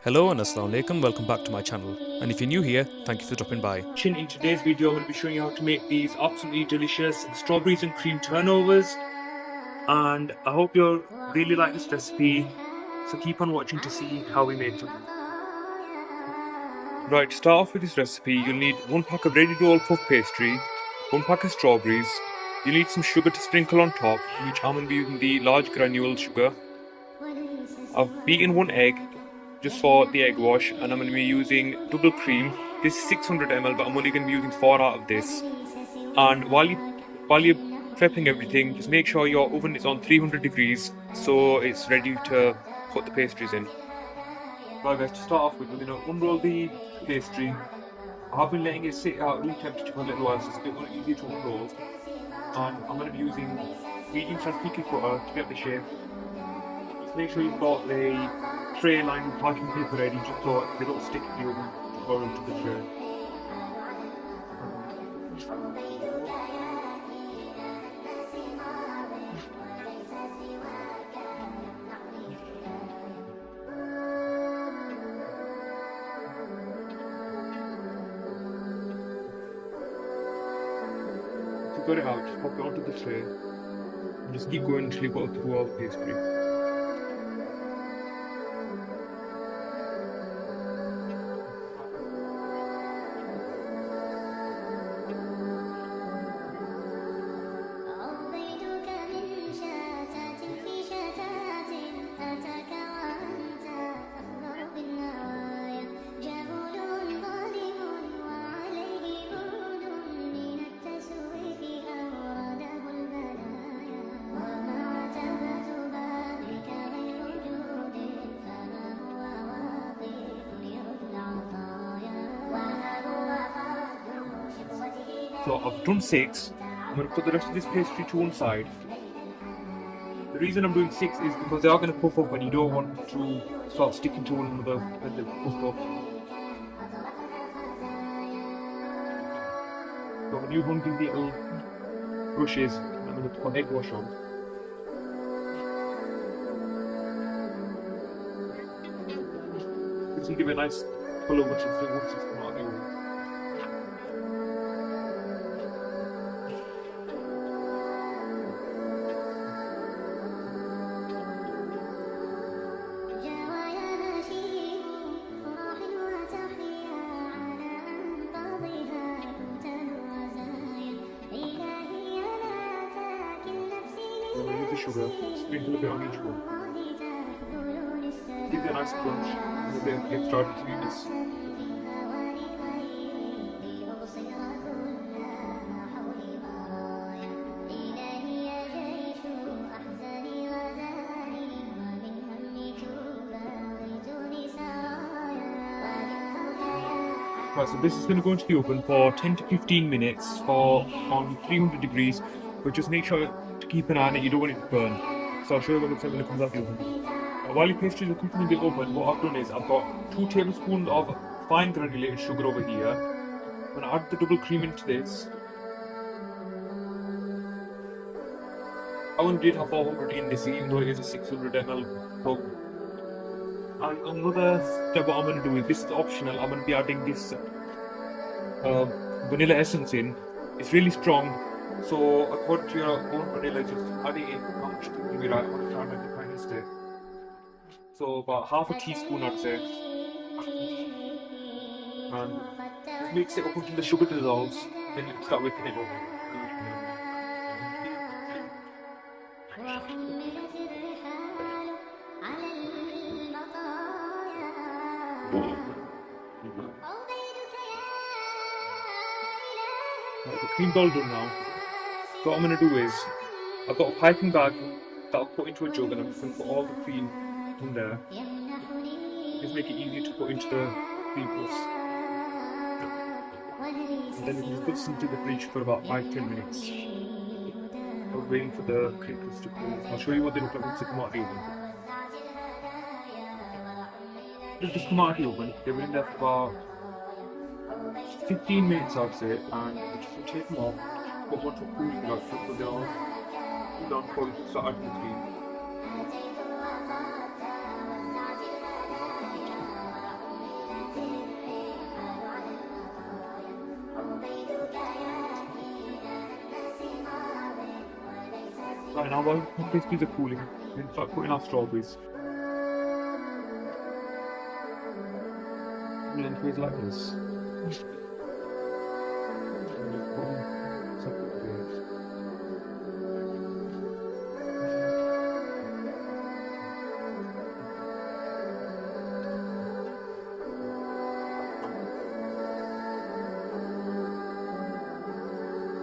Hello and Assalamu alaikum, welcome back to my channel. And if you're new here, thank you for dropping by. In today's video, I'm going to be showing you how to make these absolutely delicious strawberries and cream turnovers. And I hope you really like this recipe, so keep on watching to see how we make them. Right, to start off with this recipe, you'll need 1 pack of ready roll puff pastry, 1 pack of strawberries, you'll need some sugar to sprinkle on top, which I'm going to be using the large granule sugar. I've beaten 1 egg just for the egg wash, and I'm going to be using double cream. This is 600 ml, but I'm only going to be using 4 out of this. And while you're prepping everything, just make sure your oven is on 300 degrees so it's ready to put the pastries in. Right guys, to start off with, we're going to unroll the pastry. I've been letting it sit at room temperature for a little while, so it's a bit more easier to unroll. And I'm going to be using medium size flaky cutter to get the shape. Just make sure you've got the tray lined with parchment paper ready, just so they don't stick to the oven or into the tray. If you got it out, just pop it onto the tray and just keep going until you've got through all the pastry. So I've done 6. I'm going to put the rest of this pastry to one side. The reason I'm doing 6 is because they are going to puff up and you don't want to start sticking to one another when they're puffed up. So I'm going to use one of these little brushes and I'm going to put egg wash on. This will give it a nice colour once it's come out of the oven. Use the sugar, sprinkle a bit on each one. Give it a nice crunch and a bit of extra sweetness. Right, so this is going to go into the oven for 10 to 15 minutes on 300 degrees, but just make sure to keep an eye on it, you don't want it to burn. So I'll show you what it looks like when it comes out the oven. While your pastries are cooking in the oven, what I've done is I've got 2 tablespoons of fine granulated sugar over here. I'm going to add the double cream into this. I only did have 400 in this, even though it is a 600 ml mug. And another step what I'm going to do is, this is optional, I'm going to be adding this vanilla essence in. It's really strong, so according to your own vanilla, just add it in how much you will. I want to try and make it quite tasty. So about half a teaspoon I'd say. And just mix it up until the sugar dissolves, then you start whipping it up. Right, the cream's all done now. So what I'm going to do is, I've got a piping bag that I'll put into a jug and I'm just going to put all the cream in there. Just make it easier to put into the cream plus. And then we can just put this into the fridge for about 5-10 minutes. I'm waiting for the cream plus to cool. I'll show you what they look like once they come out of the oven. They've just come out of the oven. They were in there for about 15 minutes I'd say, and just take them off, put one to a cooling rack so they are cool down before you start adding the cream. Right now, while the pastries are cooling, we can start putting our strawberries. Lengthways like this. And just put them separate ways.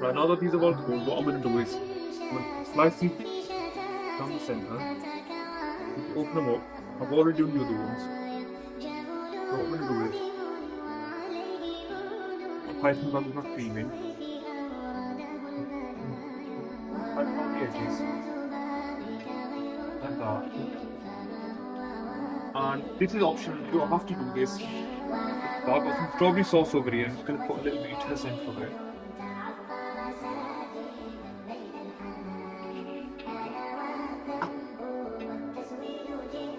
Right now that these are all cooled, what I'm going to do is I'm going to slice these down the centre. Open them up. I've already done the other ones. So what I'm going to do is apply some vanilla cream in. Apply it around the edges. Like that. And this is optional, you don't have to do this. But I've got some strawberry sauce over here. I'm just going to put a little bit into the centre of it.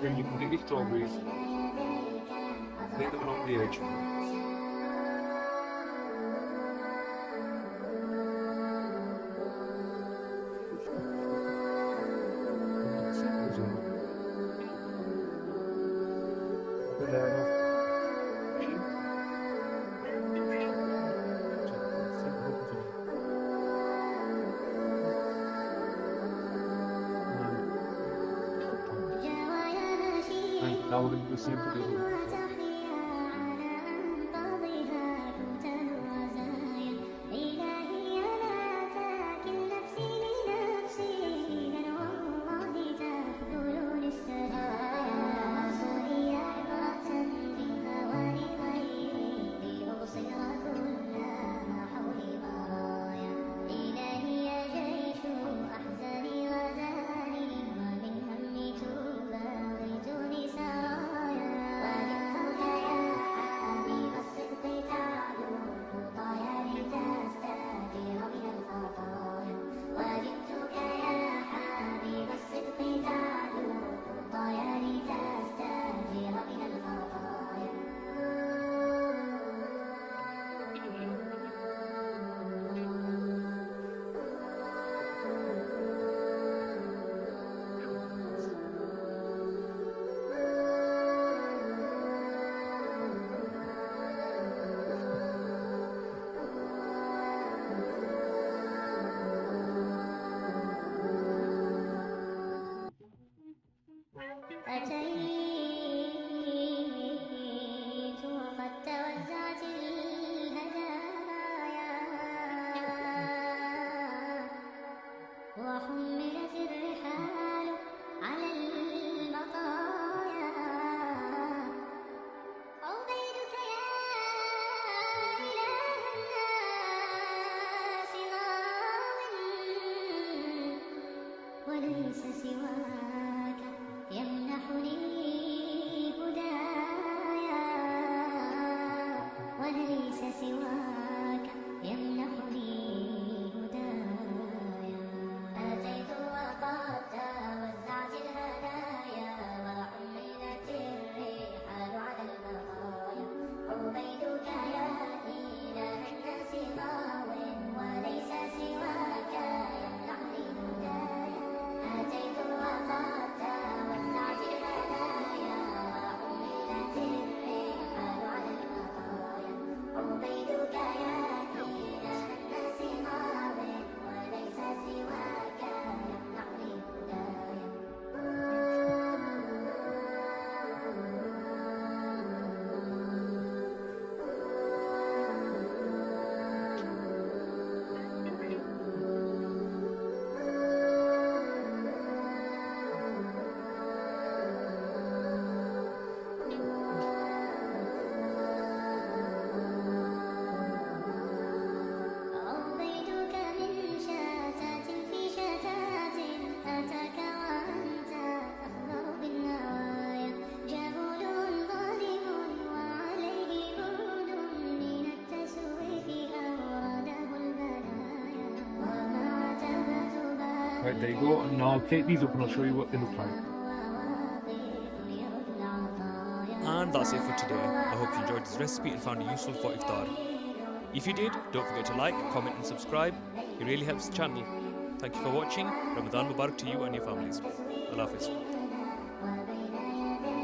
Then you can take the strawberries, lay them along the edge. And now we're going to do the same for the other one. أتيت وقد توزعت الهدايا وحملت الرحال على المطايا عبيدك يا إله الناس غاض وليس سواك يمنحني هدايا وليس سواك يمنحني هدايا أتيت وقد توزعت الهدايا وحملت الرحال على المطايا عبيدك يا إله الناس غاض وليس سواك يمنحني هدايا أتيت وقد توزعت الهدايا وحملت الرحال على المطايا عبيدك يا إله الناس غاض وليس سواك يمنحني هدايا عبيدك من شتات في شتات أتاك وأنت أخضر بالنوايا جهول ظالم وعليه بود من التسويف أورده البلايا وما عتبت Right, there you go. And now I'll take these up and I'll show you what they look like. And that's it for today. I hope you enjoyed this recipe and found it useful for iftar. If you did, don't forget to like, comment and subscribe. It really helps the channel. Thank you for watching. Ramadan Mubarak to you and your families. Allah Hafiz. وبين يدي